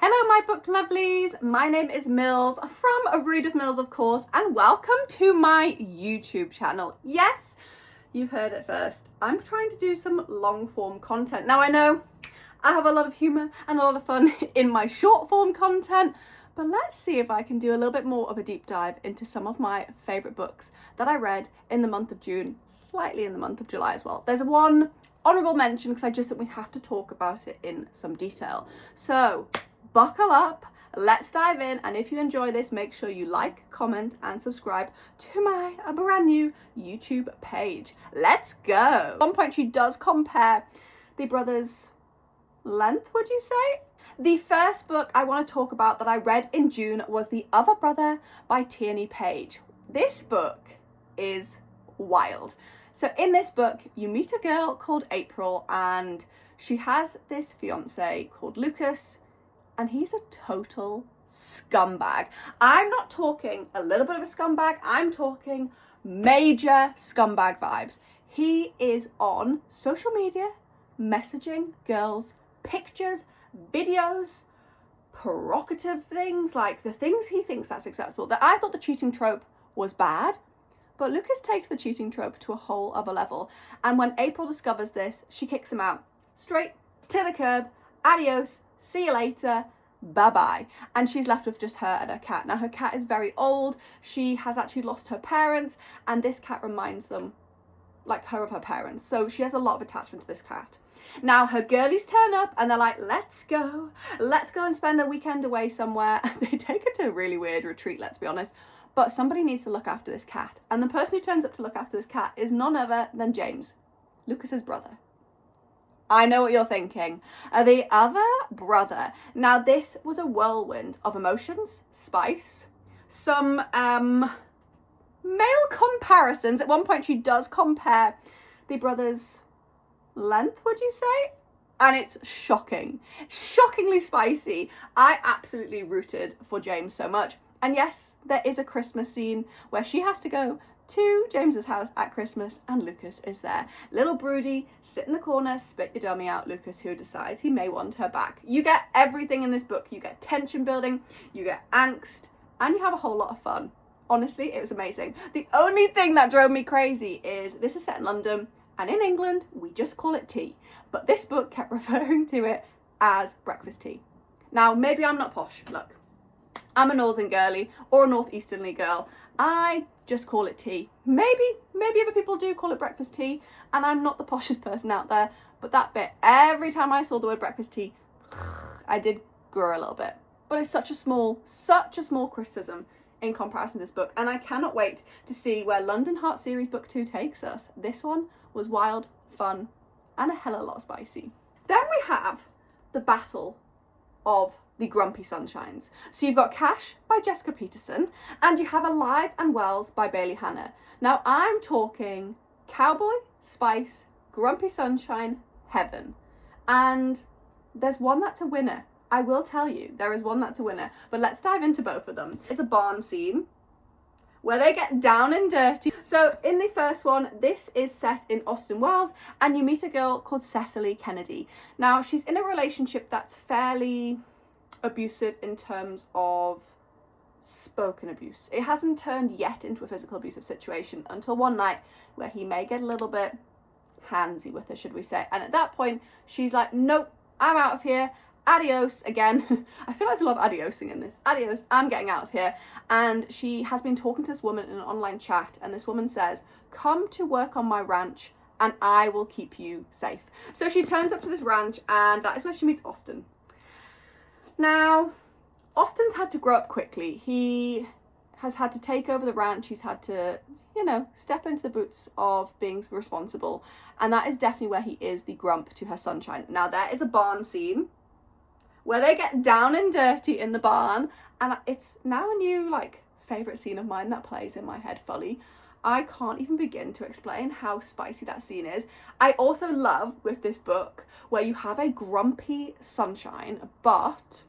Hello my book lovelies, my name is Mills from A Read of Mills of course, and welcome to my YouTube channel. Yes, you've heard it first. I'm trying to do some long form content. Now I know I have a lot of humour and a lot of fun in my short form content, but let's see if I can do a little bit more of a deep dive into some of my favourite books that I read in the month of June, slightly in the month of July as well. There's one honourable mention because I just think we have to talk about it in some detail. So buckle up, let's dive in, and if you enjoy this, make sure you like, comment and subscribe to my brand new YouTube page. Let's go. At one point she does compare the brothers' length, would you say? The first book I want to talk about that I read in June was The Other Brother by Tierney Page. This book is wild. So in this book you meet a girl called April and she has this fiance called Lucas, and he's a total scumbag. I'm not talking a little bit of a scumbag, I'm talking major scumbag vibes. He is on social media messaging girls pictures, videos, provocative things, like the things he thinks that's acceptable. That I thought the cheating trope was bad, but Lucas takes the cheating trope to a whole other level. And when April discovers this, she kicks him out straight to the curb. Adios, see you later, bye-bye. And she's left with just her and her cat. Now her cat is very old, she has actually lost her parents, and this cat reminds them like her of her parents, so she has a lot of attachment to this cat. Now her girlies turn up and they're like, let's go and spend a weekend away somewhere. They take her to a really weird retreat, let's be honest, but somebody needs to look after this cat, and the person who turns up to look after this cat is none other than James, Lucas's brother. I know what you're thinking. The Other Brother. Now this was a whirlwind of emotions, spice, some male comparisons. At one point she does compare the brothers' length, would you say? And it's shocking, shockingly spicy. I absolutely rooted for James so much. And yes, there is a Christmas scene where she has to go to James's house at Christmas and Lucas is there. Little broody, sit in the corner, spit your dummy out, Lucas, who decides he may want her back. You get everything in this book. You get tension building, you get angst, and you have a whole lot of fun. Honestly, it was amazing. The only thing that drove me crazy is this is set in London, and in England we just call it tea, but this book kept referring to it as breakfast tea. Now maybe I'm not posh, look, I'm a northern girly or a northeasternly girl. I just call it tea. Maybe other people do call it breakfast tea, and I'm not the poshest person out there, but that bit, every time I saw the word breakfast tea, I did grow a little bit. But it's such a small criticism in comparison to this book, and I cannot wait to see where London Heart Series Book 2 takes us. This one was wild, fun, and a hell of a lot spicy. Then we have the battle of the Grumpy Sunshines. So you've got Cash by Jessica Peterson, and you have Alive and Wells by Bailey Hannah. Now I'm talking cowboy, spice, Grumpy Sunshine, heaven. And there's one that's a winner. I will tell you, there is one that's a winner, but let's dive into both of them. It's a barn scene where they get down and dirty. So in the first one, this is set in Austin, Wells, and you meet a girl called Cecily Kennedy. Now she's in a relationship that's fairly abusive in terms of spoken abuse. It hasn't turned yet into a physical abusive situation until one night where he may get a little bit handsy with her, should we say. And at that point, she's like, nope, I'm out of here. Adios again. I feel like there's a lot of adiosing in this. Adios, I'm getting out of here. And she has been talking to this woman in an online chat, and this woman says, come to work on my ranch and I will keep you safe. So she turns up to this ranch, and that is where she meets Austin. Now, Austin's had to grow up quickly. He has had to take over the ranch. He's had to, step into the boots of being responsible. And that is definitely where he is the grump to her sunshine. Now, there is a barn scene where they get down and dirty in the barn, and it's now a new favourite scene of mine that plays in my head fully. I can't even begin to explain how spicy that scene is. I also love with this book where you have a grumpy sunshine, but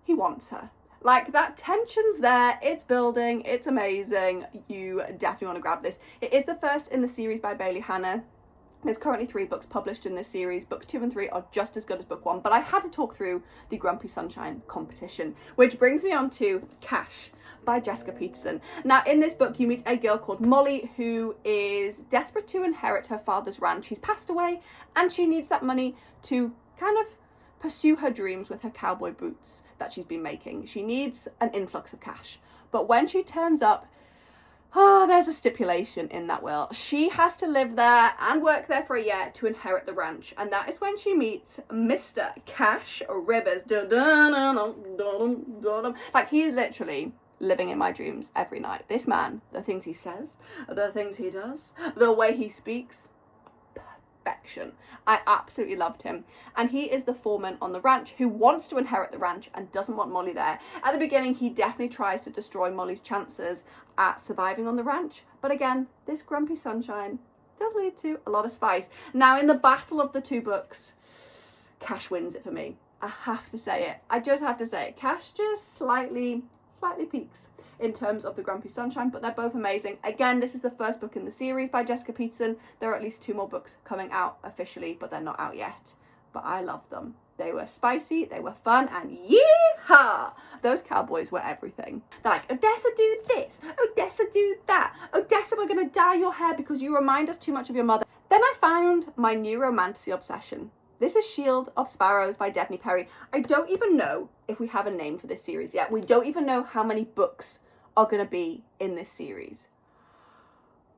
he wants her. Like, that tension's there, it's building, it's amazing. You definitely want to grab this. It is the first in the series by Bailey Hannah. There's currently 3 books published in this series. Book 2 and 3 are just as good as book 1, but I had to talk through the Grumpy Sunshine competition, which brings me on to Cash by Jessica Peterson. Now, in this book, you meet a girl called Molly who is desperate to inherit her father's ranch. He's passed away, and she needs that money to kind of pursue her dreams with her cowboy boots that she's been making. She needs an influx of cash. But when she turns up, there's a stipulation in that will. She has to live there and work there for a year to inherit the ranch. And that is when she meets Mr. Cash Rivers. Like, he is literally living in my dreams every night. This man, the things he says, the things he does, the way he speaks, perfection. I absolutely loved him. And he is the foreman on the ranch who wants to inherit the ranch and doesn't want Molly there. At the beginning, he definitely tries to destroy Molly's chances at surviving on the ranch. But again, this Grumpy Sunshine does lead to a lot of spice. Now, in the battle of the 2 books, Cash wins it for me. I have to say it. I just have to say it. Cash just slightly peaks in terms of the Grumpy Sunshine, but they're both amazing. Again, this is the first book in the series by Jessica Peterson. There are at least 2 more books coming out officially, but they're not out yet. But I love them. They were spicy, they were fun, and yeehaw! Those cowboys were everything. They're like, Odessa, do this. Odessa, do that. Odessa, we're going to dye your hair because you remind us too much of your mother. Then I found my new romantasy obsession. This is Shield of Sparrows by Devney Perry. I don't even know if we have a name for this series yet. We don't even know how many books are going to be in this series.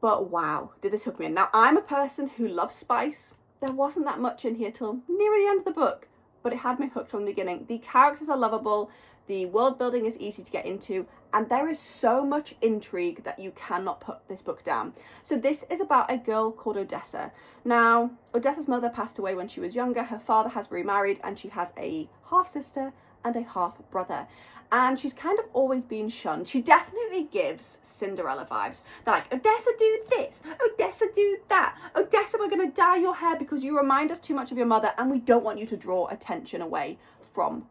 But wow, did this hook me in. Now, I'm a person who loves spice. There wasn't that much in here till near the end of the book, but it had me hooked from the beginning. The characters are lovable, the world building is easy to get into, and there is so much intrigue that you cannot put this book down. So this is about a girl called Odessa. Now, Odessa's mother passed away when she was younger. Her father has remarried, and she has a half-sister and a half-brother. And she's kind of always been shunned. She definitely gives Cinderella vibes. They're like, Odessa, do this. Odessa, do that. Odessa, we're going to dye your hair because you remind us too much of your mother, and we don't want you to draw attention away from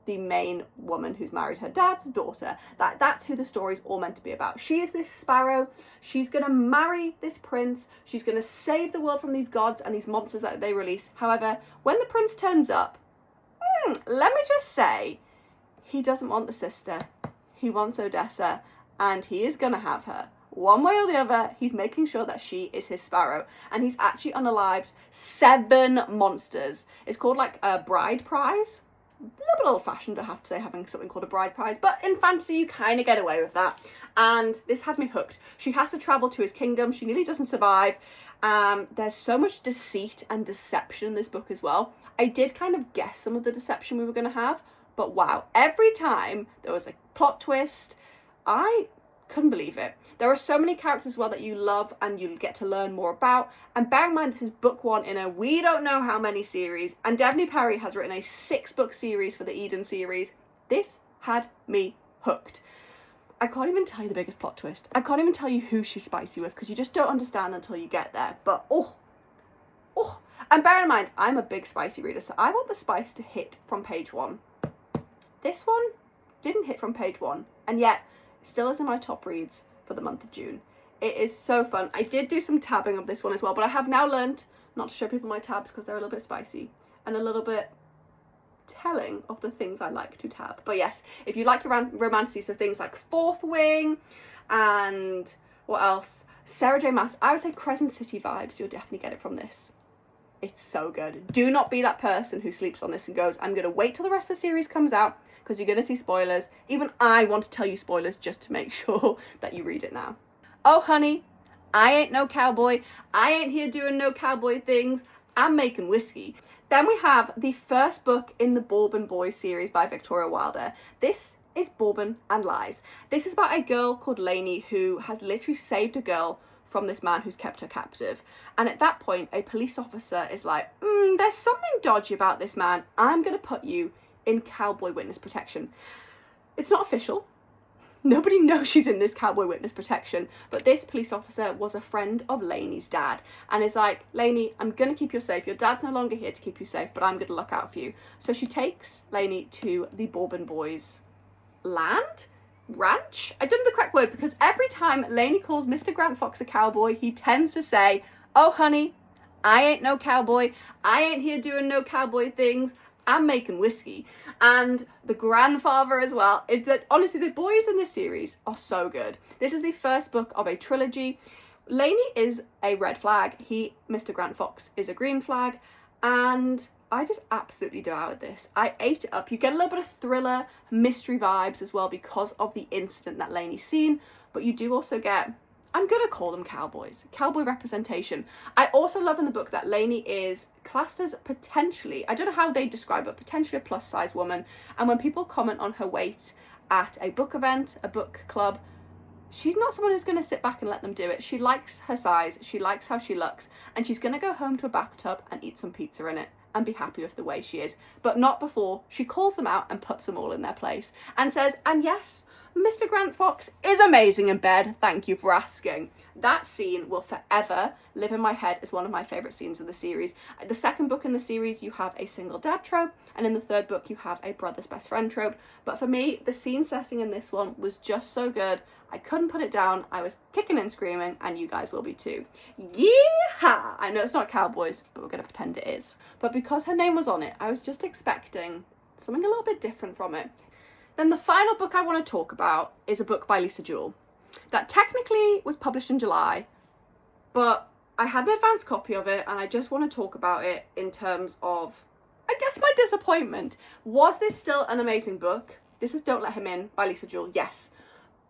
the main woman who's married her dad's daughter. That's who the story's all meant to be about. She is this sparrow. She's going to marry this prince. She's going to save the world from these gods and these monsters that they release. However, when the prince turns up, let me just say, he doesn't want the sister. He wants Odessa, and he is going to have her. One way or the other, he's making sure that she is his sparrow. And he's actually unalived 7 monsters. It's called like a bride prize. A little bit old-fashioned, I have to say, having something called a bride prize. But in fantasy, you kind of get away with that. And this had me hooked. She has to travel to his kingdom. She nearly doesn't survive. There's so much deceit and deception in this book as well. I did kind of guess some of the deception we were going to have. But wow, every time there was a plot twist, I couldn't believe it. There are so many characters as well that you love and you get to learn more about. And bear in mind, this is book 1 in a we don't know how many series. And Devney Perry has written a 6-book series for the Eden series. This had me hooked. I can't even tell you the biggest plot twist. I can't even tell you who she's spicy with because you just don't understand until you get there. But and bear in mind, I'm a big spicy reader, so I want the spice to hit from page 1. This one didn't hit from page 1, and yet still is in my top reads for the month of June. It is so fun. I did do some tabbing of this one as well, but I have now learned not to show people my tabs because they're a little bit spicy and a little bit telling of the things I like to tab. But yes, if you like your romances, so things like Fourth Wing and what else? Sarah J. Maas, I would say Crescent City vibes, you'll definitely get it from this. It's so good. Do not be that person who sleeps on this and goes, I'm going to wait till the rest of the series comes out because you're going to see spoilers. Even I want to tell you spoilers just to make sure that you read it now. Oh, honey, I ain't no cowboy. I ain't here doing no cowboy things. I'm making whiskey. Then we have the first book in the Borbin Boy series by Victoria Wilder. This is Bourbon and Lies. This is about a girl called Lainey who has literally saved a girl from this man who's kept her captive. And at that point, a police officer is like, there's something dodgy about this man. I'm going to put you in cowboy witness protection. It's not official. Nobody knows she's in this cowboy witness protection, but this police officer was a friend of Lainey's dad and is like, Lainey, I'm going to keep you safe. Your dad's no longer here to keep you safe, but I'm going to look out for you. So she takes Lainey to the Borbin Boys' ranch? I don't know the correct word because every time Lainey calls Mr. Grant Fox a cowboy, he tends to say, oh, honey, I ain't no cowboy. I ain't here doing no cowboy things. I'm making whiskey. And the grandfather as well. It's that, honestly, the boys in this series are so good. This is the first book of a trilogy. Lainey is a red flag. Mr. Grant Fox, is a green flag. And I just absolutely devoured this. I ate it up. You get a little bit of thriller, mystery vibes as well because of the incident that Lainey's seen. But you do also get, I'm going to call them cowboys. Cowboy representation. I also love in the book that Lainey is classed as potentially, I don't know how they describe it, potentially a plus size woman. And when people comment on her weight at a book event, a book club, she's not someone who's going to sit back and let them do it. She likes her size. She likes how she looks. And she's going to go home to a bathtub and eat some pizza in it and be happy with the way she is. But not before she calls them out and puts them all in their place and says, and yes, Mr. Grant Fox is amazing in bed. Thank you for asking. That scene will forever live in my head as one of my favourite scenes of the series. The second book in the series, you have a single dad trope, and in the third book, you have a brother's best friend trope. But for me, the scene setting in this one was just so good. I couldn't put it down. I was kicking and screaming, and you guys will be too. Yeehaw! I know it's not cowboys, but we're going to pretend it is. But because her name was on it, I was just expecting something a little bit different from it. Then the final book I want to talk about is a book by Lisa Jewell that technically was published in July, but I had an advance copy of it and I just want to talk about it in terms of, I guess, my disappointment. Was this still an amazing book? This is Don't Let Him In by Lisa Jewell, yes.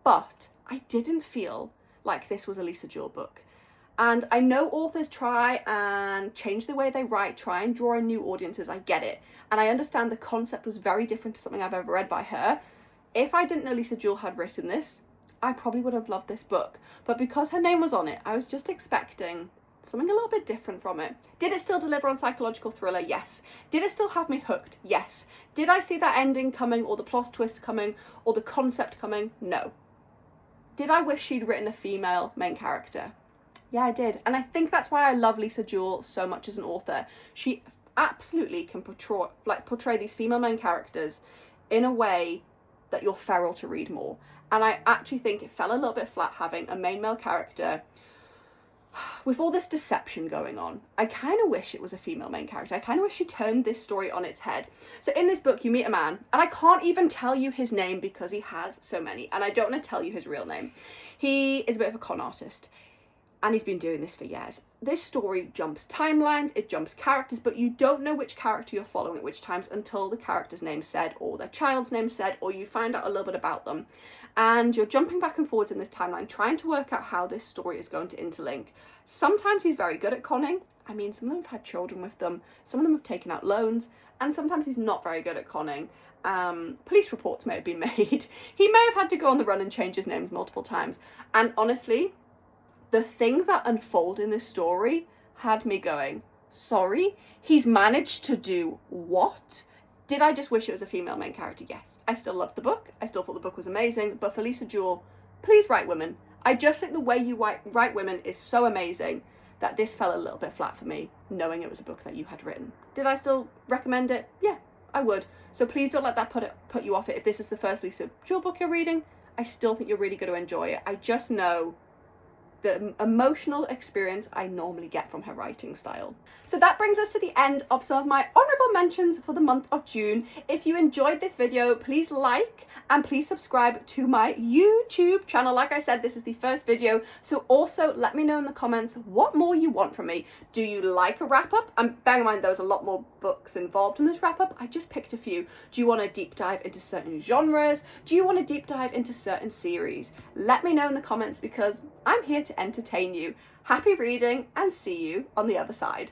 But I didn't feel like this was a Lisa Jewell book. And I know authors try and change the way they write, try and draw in new audiences. I get it. And I understand the concept was very different to something I've ever read by her. If I didn't know Lisa Jewell had written this, I probably would have loved this book. But because her name was on it, I was just expecting something a little bit different from it. Did it still deliver on psychological thriller? Yes. Did it still have me hooked? Yes. Did I see that ending coming, or the plot twist coming, or the concept coming? No. Did I wish she'd written a female main character? Yeah, I did. And I think that's why I love Lisa Jewell so much as an author. She absolutely can portray these female main characters in a way that you're feral to read more. And I actually think it fell a little bit flat having a main male character with all this deception going on. I kind of wish it was a female main character. I kind of wish she turned this story on its head. So in this book, you meet a man, and I can't even tell you his name because he has so many, and I don't want to tell you his real name. He is a bit of a con artist, and he's been doing this for years. This story jumps timelines, it jumps characters, but you don't know which character you're following at which times until the character's name's said, or their child's name's said, or you find out a little bit about them. And you're jumping back and forwards in this timeline, trying to work out how this story is going to interlink. Sometimes he's very good at conning. I mean, some of them have had children with them, some of them have taken out loans, and sometimes he's not very good at conning. Police reports may have been made. He may have had to go on the run and change his names multiple times. And honestly, the things that unfold in this story had me going, sorry, he's managed to do what? Did I just wish it was a female main character? Yes. I still loved the book. I still thought the book was amazing. But for Lisa Jewell, please write women. I just think the way you write women is so amazing that this fell a little bit flat for me, knowing it was a book that you had written. Did I still recommend it? Yeah, I would. So please don't let that put you off it. If this is the first Lisa Jewell book you're reading, I still think you're really going to enjoy it. I just know the emotional experience I normally get from her writing style. So that brings us to the end of some of my honourable mentions for the month of June. If you enjoyed this video, please like and please subscribe to my YouTube channel. Like I said, this is the first video, so also let me know in the comments what more you want from me. Do you like a wrap-up? And bear in mind there was a lot more books involved in this wrap-up. I just picked a few. Do you want a deep dive into certain genres? Do you want a deep dive into certain series? Let me know in the comments because I'm here to entertain you. Happy reading and see you on the other side.